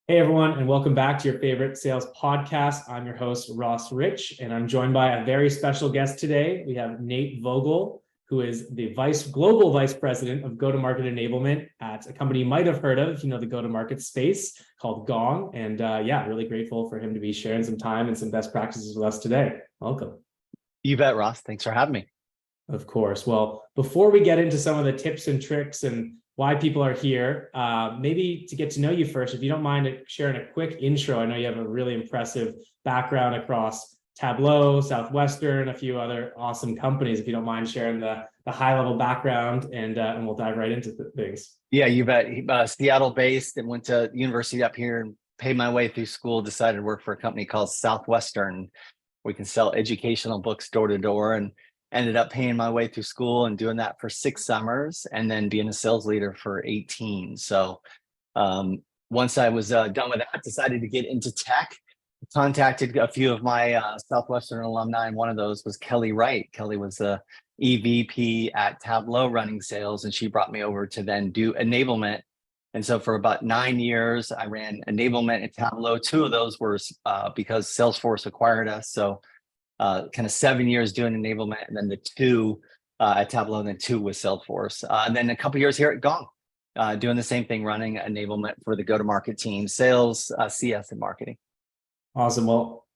Hey everyone, and welcome back to your favorite sales podcast. I'm your host, Ross Rich, and I'm joined by a very special guest today. We have Nate Vogel, who is the global vice president of go-to-market enablement at a company you might have heard of if you know the go-to-market space called Gong. And really grateful for him to be sharing some time and some best practices with us today. Welcome. You bet, Ross. Thanks for having me. Of course. Well, before we get into some of the tips and tricks and why people are here, maybe to get to know you first, if you don't mind sharing a quick intro. I know you have a really impressive background across Tableau, Southwestern, a few other awesome companies. If you don't mind sharing the high-level background, and we'll dive right into things. Yeah, you bet. Seattle-based and went to university up here and paid my way through school, decided to work for a company called Southwestern. We can sell educational books door to door, and ended up paying my way through school and doing that for 6 summers and then being a sales leader for 18. So once I was done with that, decided to get into tech, contacted a few of my Southwestern alumni, and one of those was Kelly Wright. Kelly was the EVP at Tableau running sales, and she brought me over to then do enablement. And so for about 9 years, I ran enablement at Tableau. 2 of those were because Salesforce acquired us. So kind of 7 years doing enablement, and then the 2 at Tableau, and then 2 with Salesforce. And then a couple years here at Gong, doing the same thing, running enablement for the go-to-market team, sales, CS, and marketing. Awesome. Well,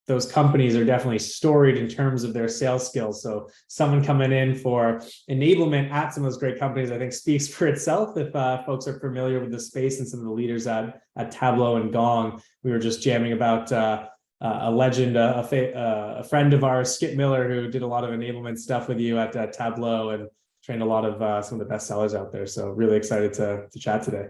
those companies are definitely storied in terms of their sales skills. So someone coming in for enablement at some of those great companies, I think speaks for itself if folks are familiar with the space and some of the leaders at Tableau and Gong. We were just jamming about a legend, a friend of ours, Skip Miller, who did a lot of enablement stuff with you at Tableau and trained a lot of some of the best sellers out there. So really excited to chat today.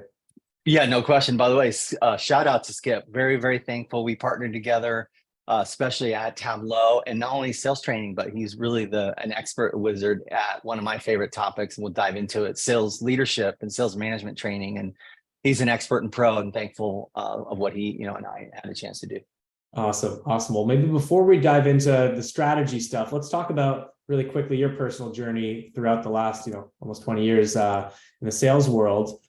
Yeah, no question. By the way, shout out to Skip. Very, very thankful. We partnered together, especially at Tableau, and not only sales training, but he's really an expert wizard at one of my favorite topics, and we'll dive into it: sales leadership and sales management training. And he's an expert and pro, and thankful of what he, and I had a chance to do. Awesome. Well, maybe before we dive into the strategy stuff, let's talk about really quickly your personal journey throughout the last, almost 20 years in the sales world.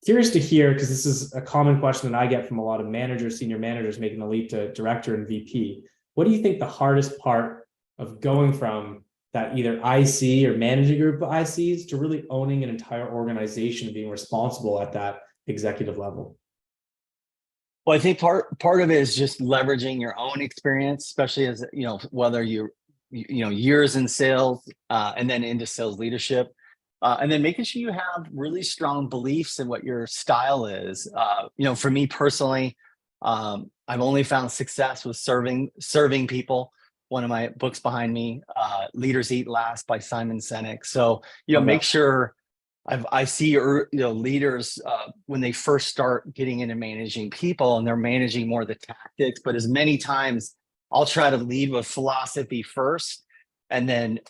Curious to hear, because this is a common question that I get from a lot of managers, senior managers making the leap to director and VP. What do you think the hardest part of going from that either IC or managing a group of ICs to really owning an entire organization and being responsible at that executive level? Well, I think part of it is just leveraging your own experience, especially as whether you're years in sales and then into sales leadership, and then making sure you have really strong beliefs in what your style is. For me personally, I've only found success with serving people. One of my books behind me, Leaders Eat Last by Simon Sinek. So make sure. I see leaders when they first start getting into managing people, and they're managing more of the tactics, but as many times I'll try to lead with philosophy first and then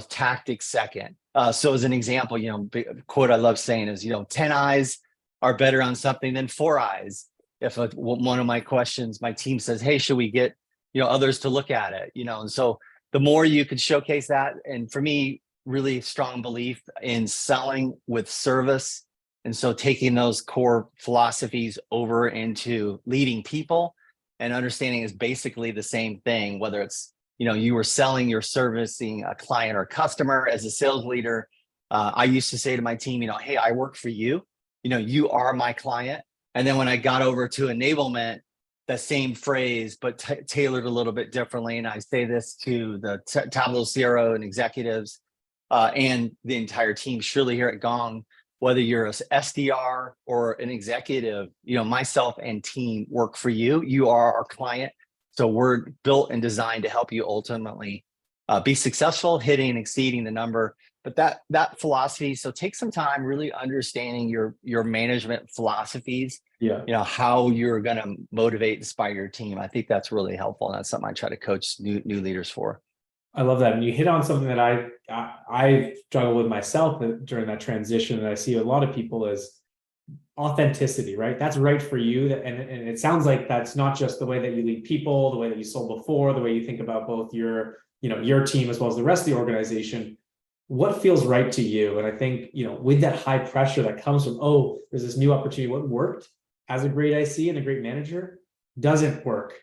tactics second. So as an example, big quote I love saying is 10 eyes are better on something than 4 eyes. If one of my questions, my team says, hey, should we get others to look at it, and so the more you could showcase that. And for me, really strong belief in selling with service. And so taking those core philosophies over into leading people, and understanding is basically the same thing, whether it's, you were selling, you're servicing a client or customer. As a sales leader, I used to say to my team, hey, I work for you, you are my client. And then when I got over to enablement, the same phrase, but tailored a little bit differently. And I say this to the Tableau CRO and executives, and the entire team, surely here at Gong, whether you're an SDR or an executive, myself and team work for you. You are our client. So we're built and designed to help you ultimately be successful, hitting and exceeding the number. But that philosophy, so take some time really understanding your management philosophies, how you're going to motivate, inspire your team. I think that's really helpful. And that's something I try to coach new leaders for. I love that. And you hit on something that I struggle with myself during that transition. And I see a lot of people as authenticity, right? That's right for you. And it sounds like that's not just the way that you lead people, the way that you sold before, the way you think about both your team as well as the rest of the organization. what feels right to you? And I think, with that high pressure that comes from, oh, there's this new opportunity, what worked as a great IC and a great manager doesn't work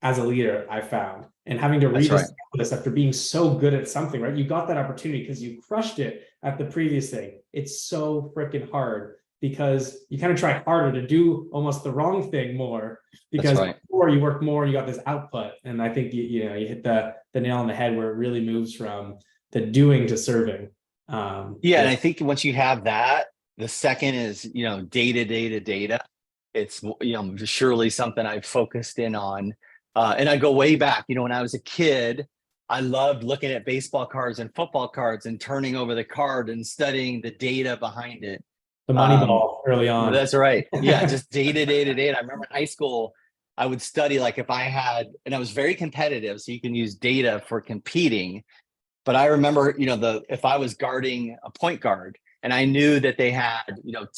as a leader, I found. And having to rediscover this after being so good at something, right? You got that opportunity because you crushed it at the previous thing. It's so freaking hard because you kind of try harder to do almost the wrong thing more because before you work more, you got this output. And I think you hit the nail on the head where it really moves from the doing to serving. And I think once you have that, the second is, data. It's, surely something I've focused in on. And I go way back, when I was a kid, I loved looking at baseball cards and football cards and turning over the card and studying the data behind it. The money ball early on. That's right. Yeah, just data. I remember in high school, I would study like if I had, and I was very competitive, so you can use data for competing. But I remember, if I was guarding a point guard and I knew that they had,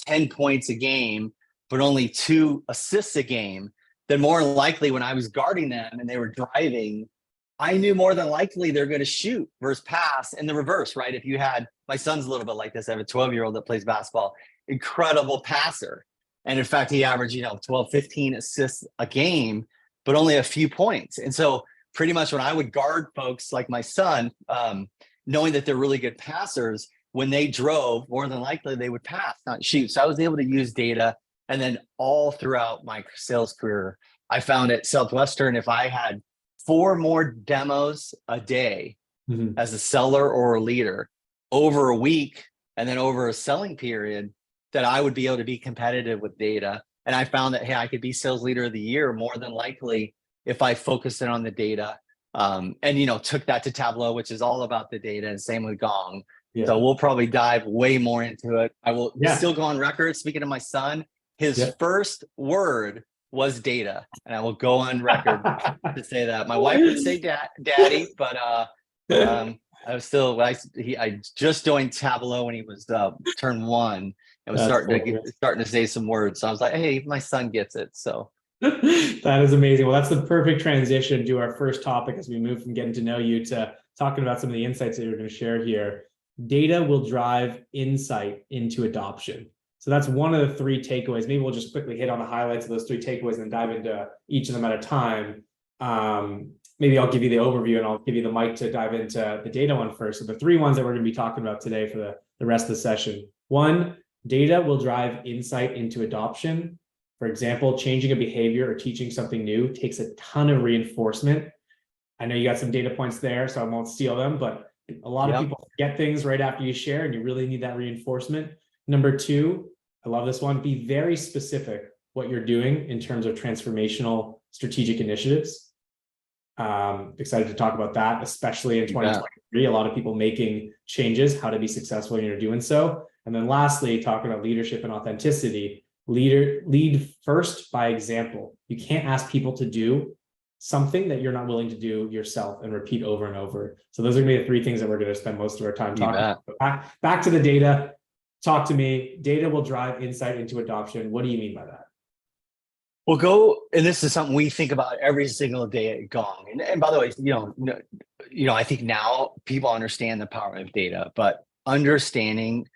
10 points a game, but only 2 assists a game, then more than likely when I was guarding them and they were driving, I knew more than likely they're going to shoot versus pass, and the reverse, right? If you had, my son's a little bit like this. I have a 12-year-old that plays basketball, incredible passer. And in fact, he averaged, 12, 15 assists a game, but only a few points. And so pretty much when I would guard folks like my son, knowing that they're really good passers, when they drove, more than likely they would pass, not shoot. So I was able to use data. And then all throughout my sales career, I found at Southwestern, if I had 4 more demos a day as a seller or a leader over a week, and then over a selling period, that I would be able to be competitive with data. And I found that, hey, I could be sales leader of the year more than likely if I focused in on the data, and, took that to Tableau, which is all about the data, and same with Gong. Yeah. So we'll probably dive way more into it. I will still go on record. Speaking of my son, his first word was data, and I will go on record to say that. My wife would say daddy, but I was still, I just joined Tableau when he was turned 1 and was starting to say some words. So I was like, hey, my son gets it. So that is amazing. Well, that's the perfect transition to our first topic as we move from getting to know you to talking about some of the insights that you're going to share here. Data will drive insight into adoption. So that's one of the 3 takeaways. Maybe we'll just quickly hit on the highlights of those 3 takeaways and then dive into each of them at a time. Maybe I'll give you the overview and I'll give you the mic to dive into the data one first. So the 3 ones that we're going to be talking about today for the rest of the session. 1, data will drive insight into adoption. For example, changing a behavior or teaching something new takes a ton of reinforcement. I know you got some data points there, so I won't steal them, but a lot of people forget things right after you share, and you really need that reinforcement. Number 2, I love this one. Be very specific what you're doing in terms of transformational strategic initiatives. Excited to talk about that, especially in 2023. A lot of people making changes, how to be successful when you're doing so. And then lastly, talking about leadership and authenticity. Lead first by example. You can't ask people to do something that you're not willing to do yourself and repeat over and over. So those are going to be the 3 things that we're going to spend most of our time talking about. Back to the data. Talk to me. Data will drive insight into adoption. What do you mean by that? Well, and this is something we think about every single day at Gong. And by the way, I think now people understand the power of data, but understanding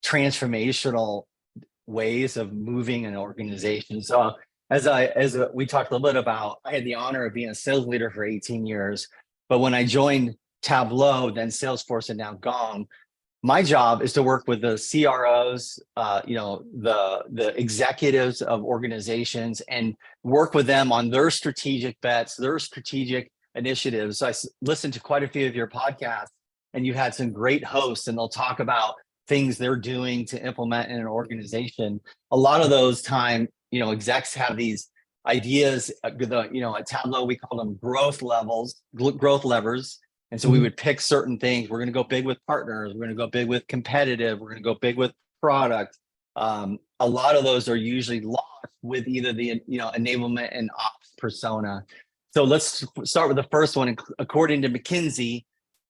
transformational ways of moving an organization. So as we talked a little bit about, I had the honor of being a sales leader for 18 years, but when I joined Tableau, then Salesforce, and now Gong, my job is to work with the CROs, the executives of organizations, and work with them on their strategic bets, their strategic initiatives. So I listened to quite a few of your podcasts, and you had some great hosts, and they'll talk about things they're doing to implement in an organization. A lot of those execs have these ideas. At Tableau, we call them growth levers. And so we would pick certain things. We're going to go big with partners. We're going to go big with competitive. We're going to go big with product. A lot of those are usually lost with either the enablement and ops persona. So let's start with the first one. According to McKinsey,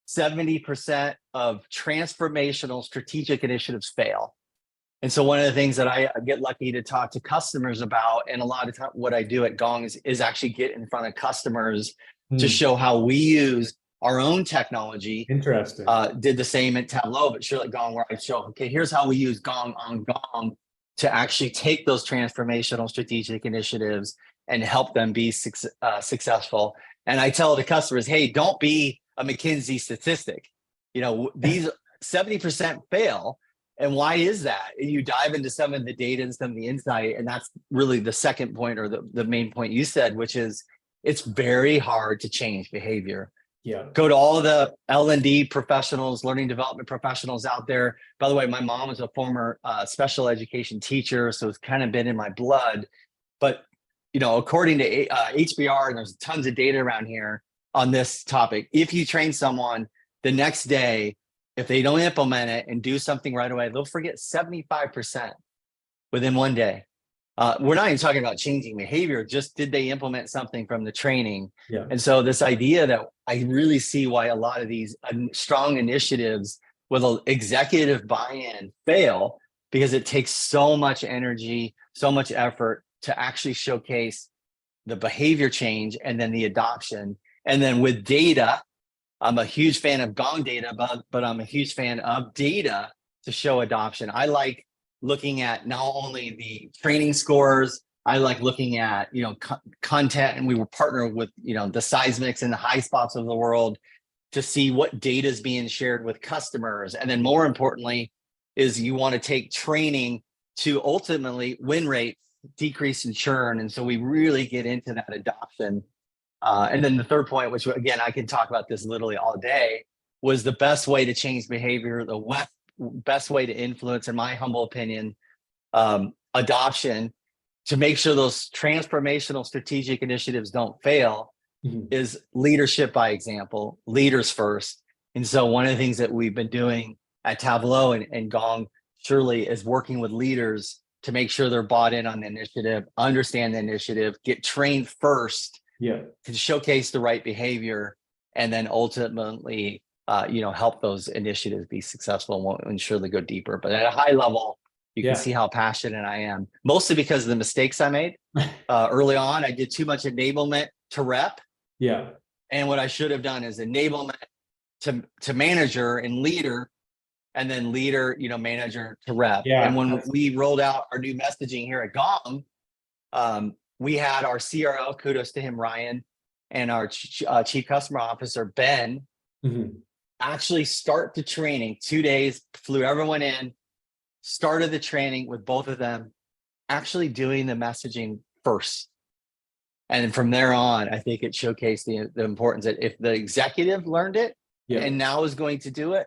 70% of transformational strategic initiatives fail. And so one of the things that I get lucky to talk to customers about, and a lot of time what I do at Gong is actually get in front of customers to show how we use our own technology Interesting. did the same at Tableau, but surely Gong, where I show, okay, here's how we use Gong on Gong to actually take those transformational strategic initiatives and help them be successful. And I tell the customers, hey, don't be a McKinsey statistic. These 70% fail. And why is that? You dive into some of the data and some of the insight, and that's really the second point, or the main point you said, which is it's very hard to change behavior. Yeah. Go to all of the L&D professionals, learning development professionals out there. By the way, my mom was a former special education teacher, so it's kind of been in my blood. But according to HBR, and there's tons of data around here on this topic, if you train someone the next day, if they don't implement it and do something right away, they'll forget 75% within one day. We're not even talking about changing behavior, just did they implement something from the training? Yeah. And so this idea that I really see why a lot of these strong initiatives with executive buy-in fail, because it takes so much energy, so much effort to actually showcase the behavior change and then the adoption. And then with data, I'm a huge fan of Gong data, but I'm a huge fan of data to show adoption. I like looking at not only the training scores, I like looking at, content, and we were partnered with, the Seismics and the High Spots of the world to see what data is being shared with customers. And then more importantly is you want to take training to ultimately win rate, decrease in churn. And so we really get into that adoption. And then the third point, which again, I can talk about this literally all day, was the best way to change behavior, the best way to influence, in my humble opinion, adoption, to make sure those transformational strategic initiatives don't fail, is leadership by example, leaders first. And so one of the things that we've been doing at Tableau and Gong surely is working with leaders to make sure they're bought in on the initiative, understand the initiative, get trained first, to showcase the right behavior, and then ultimately help those initiatives be successful and surely go deeper. But at a high level, you can see how passionate I am, mostly because of the mistakes I made early on. I did too much enablement to rep. Yeah. And what I should have done is enablement to manager and leader, and then leader, manager to rep. Yeah. And when we rolled out our new messaging here at Gong, we had our CRO, kudos to him, Ryan, and our chief customer officer, Ben, actually start the training 2 days, flew everyone in, started the training with both of them, actually doing the messaging first. And from there on, I think it showcased the importance that if the executive learned it and now is going to do it,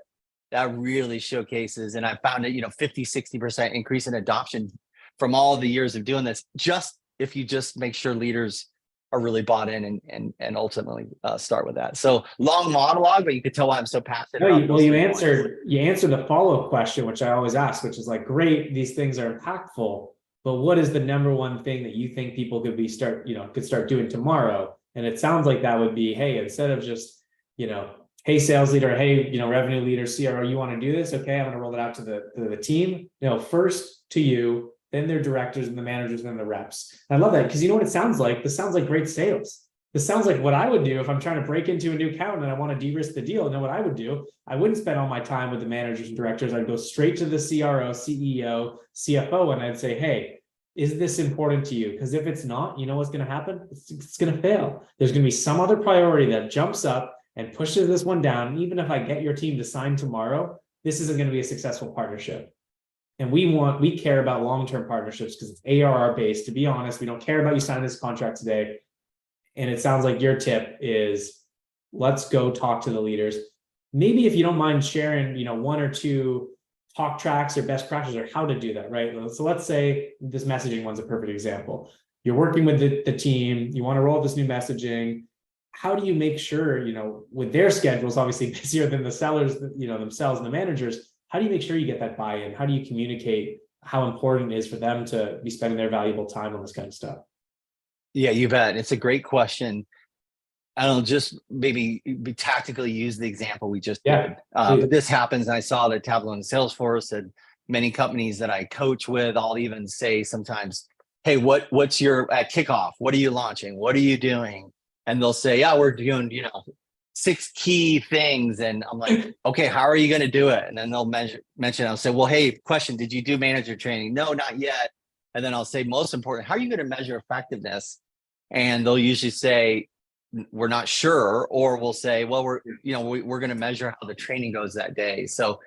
that really showcases. And I found it, 50, 60% increase in adoption from all the years of doing this, just if you just make sure leaders are really bought in and ultimately start with that. So long monologue, but you could tell why I'm so passionate. Well, you answered the follow-up question, which I always ask, which is like, great, these things are impactful, but what is the number one thing that you think people could start doing tomorrow? And it sounds like that would be, hey, instead of just, hey, sales leader, hey, revenue leader, CRO, you want to do this? Okay, I'm going to roll it out to the team. First to you, then their directors and the managers and then the reps. And I love that, because you know what it sounds like? This sounds like great sales. This sounds like what I would do if I'm trying to break into a new account and I want to de-risk the deal. You know what I would do? I wouldn't spend all my time with the managers and directors. I'd go straight to the CRO, CEO, CFO, and I'd say, hey, is this important to you? Because if it's not, you know what's going to happen? It's going to fail. There's going to be some other priority that jumps up and pushes this one down. And even if I get your team to sign tomorrow, this isn't going to be a successful partnership. And we care about long-term partnerships because it's ARR based. To be honest, we don't care about you signing this contract today. And it sounds like your tip is, let's go talk to the leaders. Maybe if you don't mind sharing, one or two talk tracks or best practices or how to do that, right? So let's say this messaging one's a perfect example. You're working with the team, you want to roll out this new messaging. How do you make sure, with their schedules, obviously busier than the sellers, themselves and the managers, how do you make sure you get that buy-in? How do you communicate how important it is for them to be spending their valuable time on this kind of stuff? Yeah, you bet. It's a great question. I don't just maybe tactically use the example we just did. But this happens. And I saw that Tableau and Salesforce and many companies that I coach with, I'll even say sometimes, hey, what's your at kickoff? What are you launching? What are you doing? And they'll say, yeah, we're doing, 6 key things. And I'm like, okay, how are you going to do it? And then they'll mention, I'll say, well, hey, question, did you do manager training? No, not yet. And then I'll say, most important, how are you going to measure effectiveness? And they'll usually say, we're not sure, or we'll say, well, we're going to measure how the training goes that day. So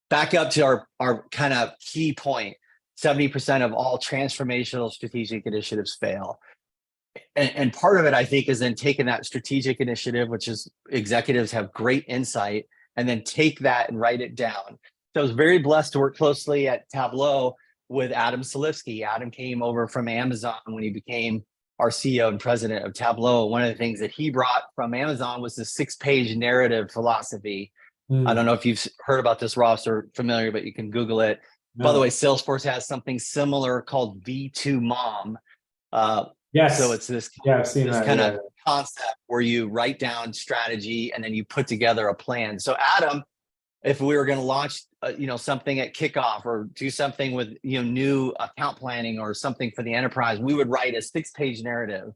back up to our kind of key point, 70% of all transformational strategic initiatives fail. And part of it, I think, is then taking that strategic initiative, which is executives have great insight, and then take that and write it down. So I was very blessed to work closely at Tableau with Adam Selipsky. Adam came over from Amazon when he became our CEO and president of Tableau. One of the things that he brought from Amazon was the 6-page narrative philosophy. I don't know if you've heard about this, Ross, or familiar, but you can Google it. No. By the way, Salesforce has something similar called V2 Mom. Yes. So it's this, I've seen this that, kind of concept where you write down strategy and then you put together a plan. So Adam, if we were going to launch, something at kickoff or do something with, new account planning or something for the enterprise, we would write a 6-page narrative.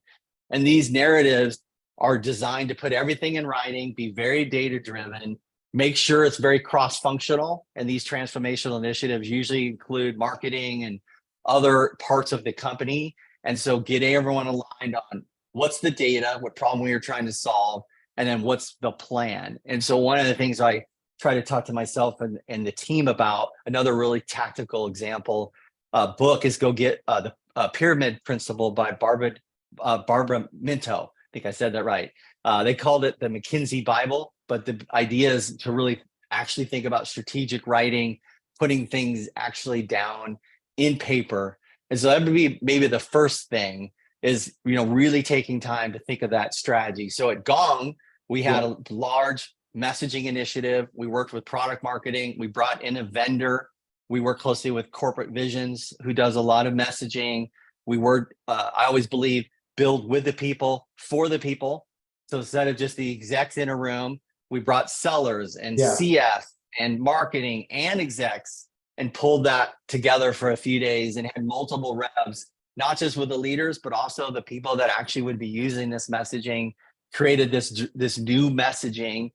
And these narratives are designed to put everything in writing, be very data driven, make sure it's very cross-functional. And these transformational initiatives usually include marketing and other parts of the company. And so getting everyone aligned on what's the data, what problem we are trying to solve, and then what's the plan. And so one of the things I try to talk to myself and the team about, another really tactical example book, is go get the Pyramid Principle by Barbara Minto. I think I said that right. They called it the McKinsey Bible, but the idea is to really actually think about strategic writing, putting things actually down in paper. And so that would be maybe the first thing is, really taking time to think of that strategy. So at Gong, we had a large messaging initiative. We worked with product marketing. We brought in a vendor. We work closely with Corporate Visions, who does a lot of messaging. We work, I always believe, build with the people, for the people. So instead of just the execs in a room, we brought sellers and CF and marketing and execs and pulled that together for a few days and had multiple revs, not just with the leaders, but also the people that actually would be using this messaging, created this new messaging,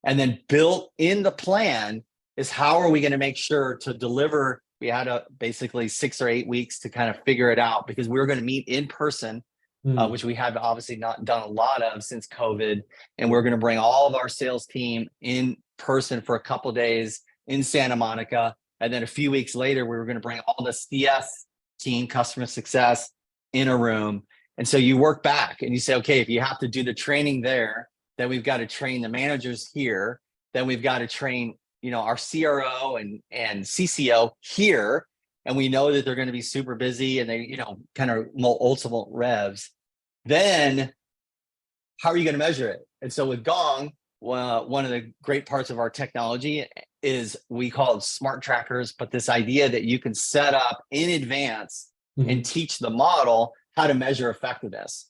and then built in the plan is how are we going to make sure to deliver. We had basically 6 or 8 weeks to kind of figure it out, because we were going to meet in person, which we have obviously not done a lot of since COVID. And we're going to bring all of our sales team in person for a couple of days in Santa Monica. And then a few weeks later, we were going to bring all the CS team, customer success, in a room. And so you work back and you say, okay, if you have to do the training there, then we've got to train the managers here. Then we've got to train, our CRO and CCO here. And we know that they're going to be super busy and they, kind of ultimate revs. Then how are you going to measure it? And so with Gong, one of the great parts of our technology is we call it smart trackers, but this idea that you can set up in advance and teach the model how to measure effectiveness.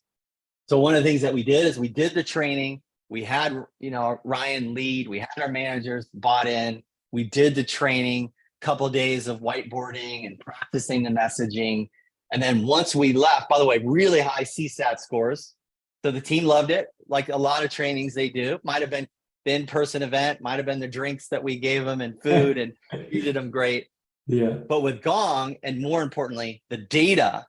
So one of the things that we did is we did the training. We had, Ryan lead, we had our managers bought in, we did the training, couple of days of whiteboarding and practicing the messaging. And then once we left, by the way, really high CSAT scores. So the team loved it. Like a lot of trainings they do, might have been the in-person event, might have been the drinks that we gave them and food and treated them great. Yeah. But with Gong, and more importantly, the data,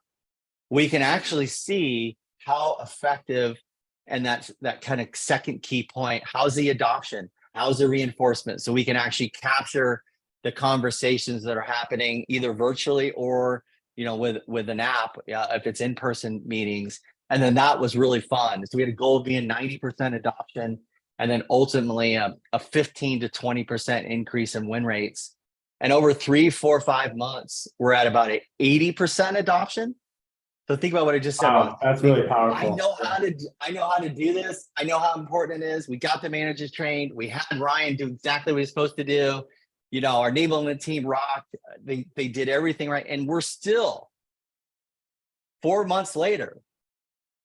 we can actually see how effective, and that's that kind of second key point, how's the adoption? How's the reinforcement? So we can actually capture the conversations that are happening either virtually or, with an app, if it's in-person meetings. And then that was really fun. So we had a goal of being 90% adoption, and then ultimately a 15 to 20% increase in win rates. And over 3, 4, 5 months, we're at about an 80% adoption. So think about what I just said. Wow, that's really powerful. I know how to do this. I know how important it is. We got the managers trained. We had Ryan do exactly what he's supposed to do. Our enablement team rocked. They did everything right. And we're still 4 months later,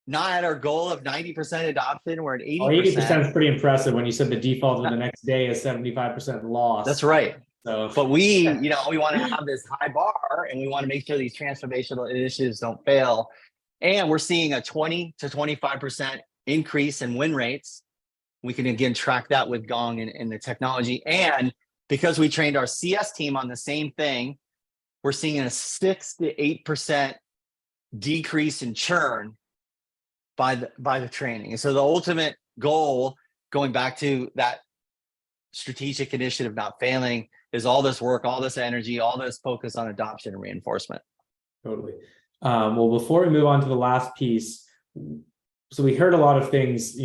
not at our goal of 90% adoption. We're at 80%. 80% is pretty impressive when you said the default of the next day is 75% loss. That's right. So, but we want to have this high bar, and we want to make sure these transformational initiatives don't fail. And we're seeing a 20 to 25% increase in win rates. We can again track that with Gong and the technology. And because we trained our CS team on the same thing, we're seeing a 6 to 8% decrease in churn by the training. And so the ultimate goal, going back to that strategic initiative not failing, is all this work, all this energy, all this focus on adoption and reinforcement. Totally. Well, before we move on to the last piece, so we heard a lot of things,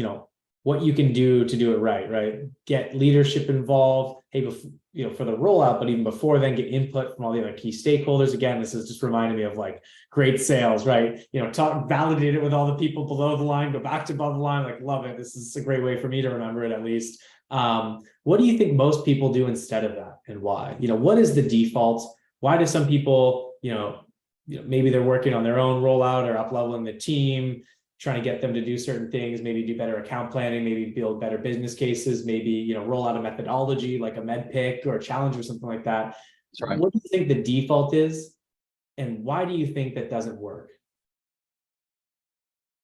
what you can do to do it right? Get leadership involved, hey, for the rollout, but even before then, get input from all the other key stakeholders. Again, this is just reminding me of like great sales, right? Validate it with all the people below the line, go back to above the line, like love it. This is a great way for me to remember it at least. What do you think most people do instead of that, and why? What is the default? Why do some people, maybe they're working on their own rollout or up-leveling the team, trying to get them to do certain things, maybe do better account planning, maybe build better business cases, maybe, roll out a methodology like a med pick or a challenge or something like that. Right. What do you think the default is? And why do you think that doesn't work?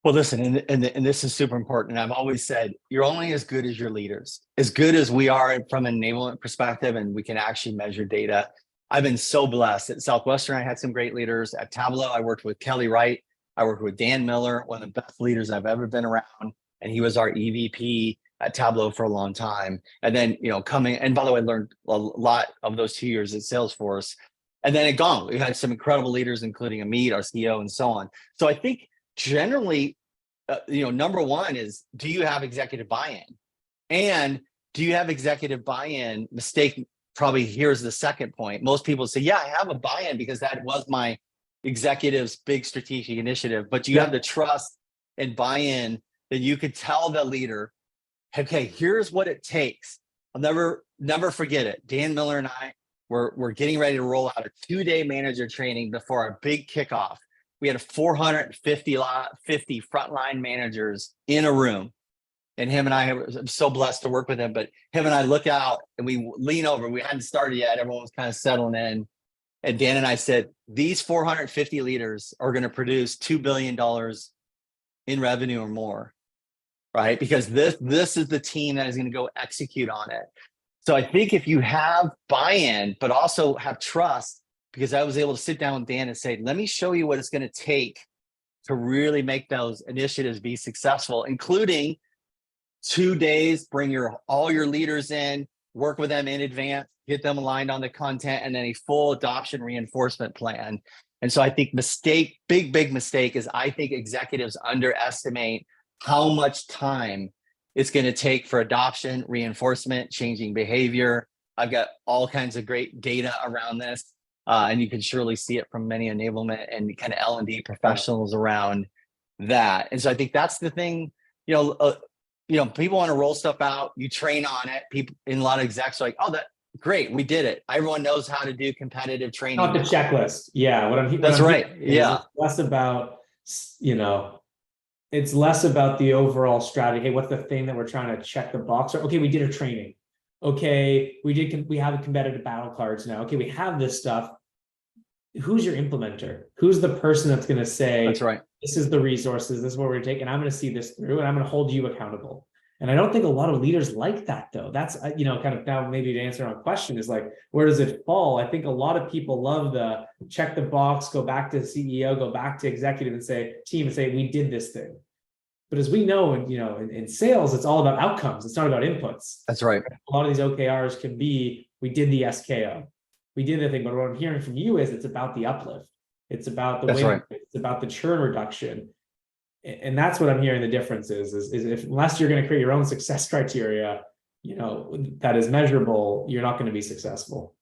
Well, listen, and this is super important. And I've always said, you're only as good as your leaders, as good as we are from an enablement perspective, and we can actually measure data. I've been so blessed. At Southwestern, I had some great leaders. At Tableau, I worked with Kelly Wright. I worked with Dan Miller, one of the best leaders I've ever been around. And he was our EVP at Tableau for a long time. And then, and by the way, I learned a lot of those 2 years at Salesforce. And then at Gong, we had some incredible leaders, including Amit, our CEO, and so on. So I think generally, number one is, do you have executive buy-in? And do you have executive buy-in? Mistake, probably here's the second point. Most people say, yeah, I have a buy-in because that was my executive's big strategic initiative, but you have the trust and buy-in that you could tell the leader, okay, here's what it takes. I'll never forget it. Dan Miller and I were getting ready to roll out a 2-day manager training before our big kickoff. We had 450 frontline managers in a room. And him and I'm so blessed to work with him, but him and I look out and we lean over. We hadn't started yet. Everyone was kind of settling in. And Dan and I said, these 450 leaders are going to produce $2 billion in revenue or more, right? Because this is the team that is going to go execute on it. So I think if you have buy-in, but also have trust, because I was able to sit down with Dan and say, let me show you what it's going to take to really make those initiatives be successful, including 2 days, bring all your leaders in, work with them in advance, get them aligned on the content, and then a full adoption reinforcement plan. And so I think big mistake is I think executives underestimate how much time it's going to take for adoption, reinforcement, changing behavior. I've got all kinds of great data around this. And you can surely see it from many enablement and kind of L&D professionals around that. And so I think that's the thing, people want to roll stuff out, you train on it. People in a lot of execs are like, oh, that great, we did it. Everyone knows how to do competitive training. Not the checklist. Yeah. That's right. Yeah. It's less about, it's less about the overall strategy. Hey, what's the thing that we're trying to check the box? Or, okay, we did a training. Okay, we have a competitive battle cards now. Okay, we have this stuff. Who's your implementer? Who's the person that's going to say, that's right, this is the resources, this is what we're taking, and I'm going to see this through, and I'm going to hold you accountable. And I don't think a lot of leaders like that, though. That's, kind of now maybe to answer our question is like, where does it fall? I think a lot of people love the check the box, go back to the CEO, go back to executive and say, team, and say, we did this thing. But as we know, in sales, it's all about outcomes. It's not about inputs. That's right. A lot of these OKRs can be, we did the SKO, we did the thing. But what I'm hearing from you is it's about the uplift. It's about the win. Right. It's about the churn reduction. And that's what I'm hearing the difference is if unless you're going to create your own success criteria, that is measurable, you're not going to be successful.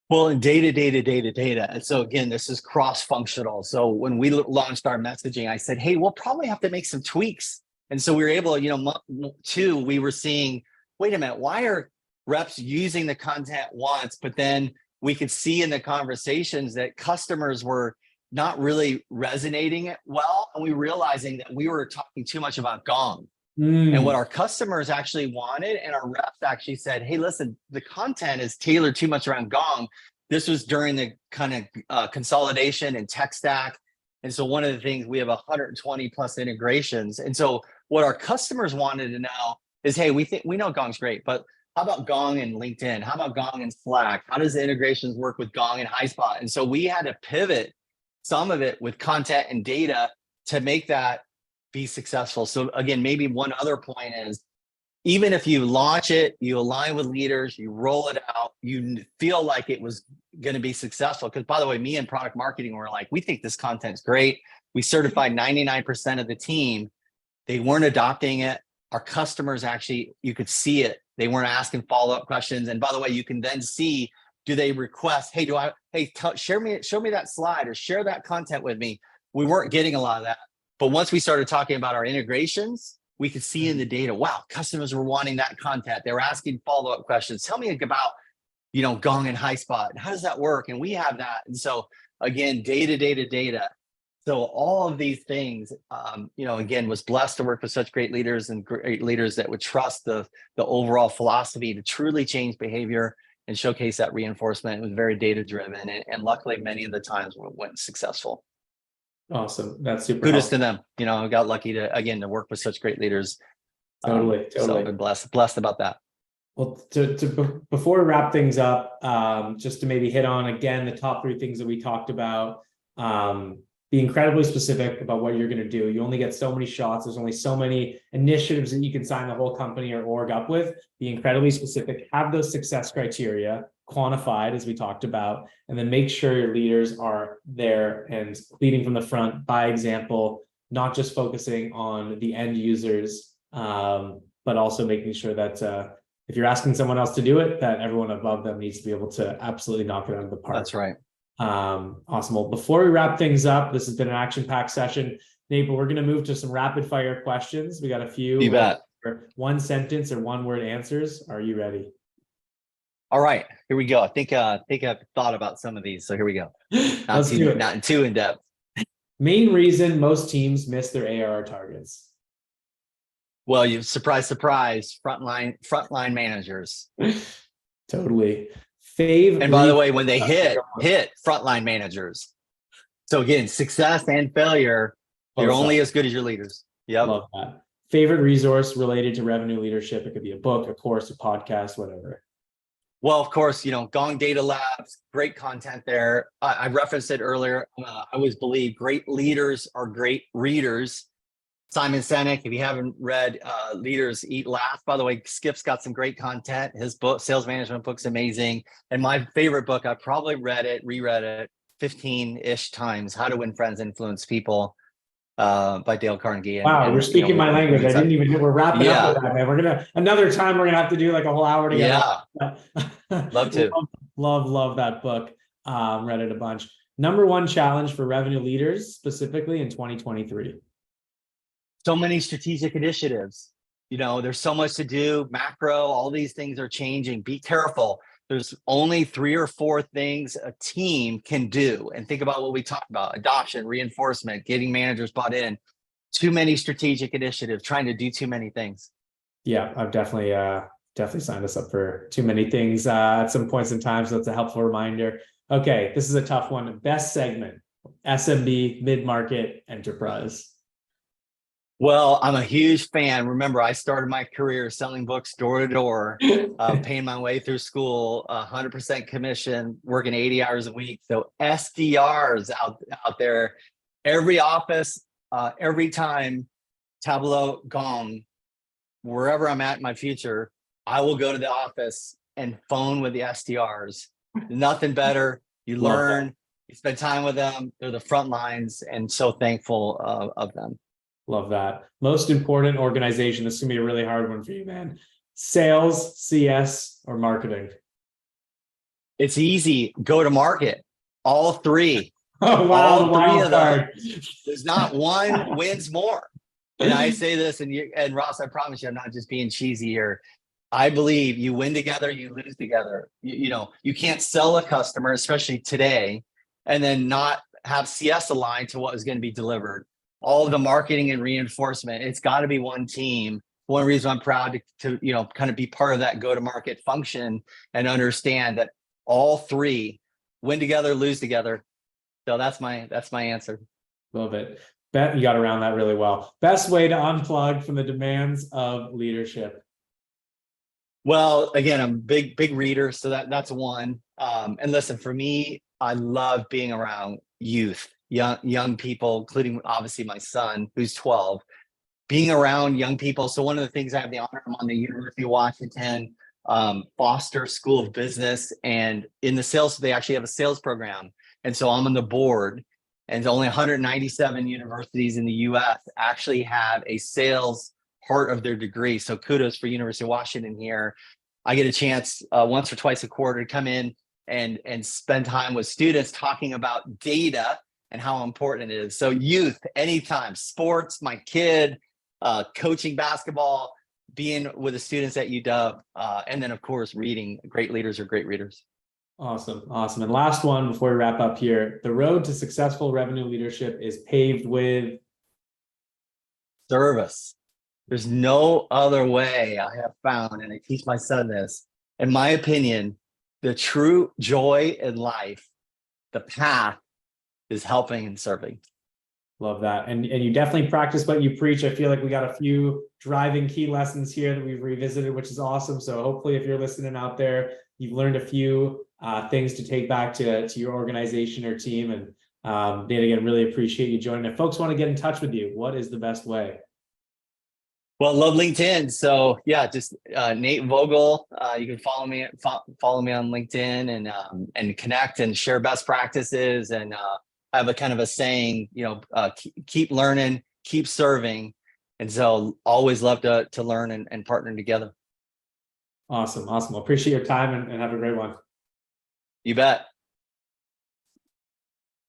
Well, and data. And so again, this is cross-functional. So when we launched our messaging, I said, hey, we'll probably have to make some tweaks. And so we were able, month 2, we were seeing, wait a minute, why are reps using the content once, but then we could see in the conversations that customers were not really resonating it well. And we were realizing that we were talking too much about Gong. And what our customers actually wanted, and our reps actually said, hey, listen, the content is tailored too much around Gong. This was during the kind of consolidation and tech stack. And so one of the things, we have 120 plus integrations. And so what our customers wanted to know is, hey, we know Gong's great, but how about Gong and LinkedIn? How about Gong and Slack? How does the integrations work with Gong and HighSpot? And so we had to pivot some of it with content and data to make that be successful. So again, maybe one other point is, even if you launch it, you align with leaders, you roll it out, you feel like it was going to be successful. Because by the way, me and product marketing were like, we think this content's great. We certified 99% of the team. They weren't adopting it. Our customers actually, you could see it. They weren't asking follow-up questions. And by the way, you can then see, do they request, hey, show me that slide or share that content with me. We weren't getting a lot of that. But once we started talking about our integrations, we could see in the data, wow, customers were wanting that content. They were asking follow-up questions. Tell me about, Gong and HighSpot. How does that work? And we have that. And so again, data. So all of these things, again, was blessed to work with such great leaders and great leaders that would trust the overall philosophy to truly change behavior and showcase that reinforcement. It was very data-driven. And luckily, many of the times went successful. Awesome. That's super Kudos helpful. to them. I got lucky to work with such great leaders. Totally. So I've been blessed about that. Well, before we wrap things up, just to maybe hit on again the top 3 things that we talked about. Be incredibly specific about what you're going to do. You only get so many shots. There's only so many initiatives that you can sign the whole company or org up with. Be incredibly specific. Have those success criteria quantified, as we talked about, and then make sure your leaders are there and leading from the front by example, not just focusing on the end users, but also making sure that if you're asking someone else to do it, that everyone above them needs to be able to absolutely knock it out of the park. That's right. Awesome. Well, before we wrap things up, this has been an action-packed session, Nate, but we're going to move to some rapid-fire questions. We got a few. You bet. 1 sentence or 1-word answers. Are you ready? All right, here we go. I think I've thought about some of these, so here we go. Let's do it. Not too in depth. Main reason most teams miss their ARR targets. Well, you surprise, frontline managers. Totally. And by the way, when they hit frontline managers. So again, success and failure, you're only as good as your leaders. Yep. Love that. Favorite resource related to revenue leadership. It could be a book, a course, a podcast, whatever. Well, of course, Gong Data Labs, great content there. I referenced it earlier. I always believe great leaders are great readers. Simon Sinek, if you haven't read Leaders Eat Laugh, by the way, Skip's got some great content. His book, Sales Management book's amazing. And my favorite book, I probably reread it 15-ish times, How to Win Friends, Influence People, by Dale Carnegie. Wow, you're speaking my language. I didn't even know we're wrapping up with that, man. Another time we're gonna have to do like a whole hour together. Yeah. Love to. Love that book. Read it a bunch. Number 1 challenge for revenue leaders, specifically in 2023. So many strategic initiatives. There's so much to do. Macro, all these things are changing. Be careful. There's only 3 or 4 things a team can do. And think about what we talked about: adoption, reinforcement, getting managers bought in. Too many strategic initiatives, trying to do too many things. Yeah, I've definitely signed us up for too many things at some points in time. So that's a helpful reminder. Okay, this is a tough one. Best segment: SMB, mid-market, enterprise. Well, I'm a huge fan. Remember, I started my career selling books door to door, paying my way through school, 100% commission, working 80 hours a week. So SDRs out there, every office, every time, Tableau, Gong, wherever I'm at in my future, I will go to the office and phone with the SDRs. Nothing better. You learn, you spend time with them. They're the front lines, and so thankful of them. Love that. Most important organization. This is gonna be a really hard one for you, man. Sales, CS, or marketing? It's easy. Go to market. All 3. Oh wow! All 3 of them. There's not one wins more. And I say this, and Ross, I promise you, I'm not just being cheesy here. I believe you win together, you lose together. You can't sell a customer, especially today, and then not have CS aligned to what is going to be delivered. All of the marketing and reinforcement, it's got to be one team. One reason I'm proud to kind of be part of that go-to-market function and understand that all 3 win together, lose together. So that's my answer. Love it. Bet you got around that really well. Best way to unplug from the demands of leadership. Well, again, I'm a big reader, so that's one. And listen, for me, I love being around youth, young people, including obviously my son, who's 12. Being around young people. So one of the things I have the honor, I'm on the University of Washington Foster School of Business, and in the sales, they actually have a sales program, and so I'm on the board. And only 197 universities in the U.S. actually have a sales part of their degree. So kudos for University of Washington here. I get a chance once or twice a quarter to come in and spend time with students talking about data and how important it is. So youth, anytime, sports, my kid, coaching basketball, being with the students at UW, and then of course, reading. Great leaders are great readers. Awesome. Awesome. And last one before we wrap up here, the road to successful revenue leadership is paved with Service. There's no other way I have found, and I teach my son this. In my opinion, the true joy in life, the path is helping and serving. Love that. And you definitely practice what you preach. I feel like we got a few driving key lessons here that we've revisited, which is awesome. So hopefully if you're listening out there, you've learned a few things to take back to your organization or team. And Nate, again, really appreciate you joining. If folks want to get in touch with you, what is the best way? Well, love LinkedIn. So yeah, just Nate Vogel. You can follow me on LinkedIn and connect and share best practices. And I have a kind of a saying, keep learning, keep serving. And so always love to learn and partner together. Awesome. Awesome. Well, appreciate your time and have a great one. You bet.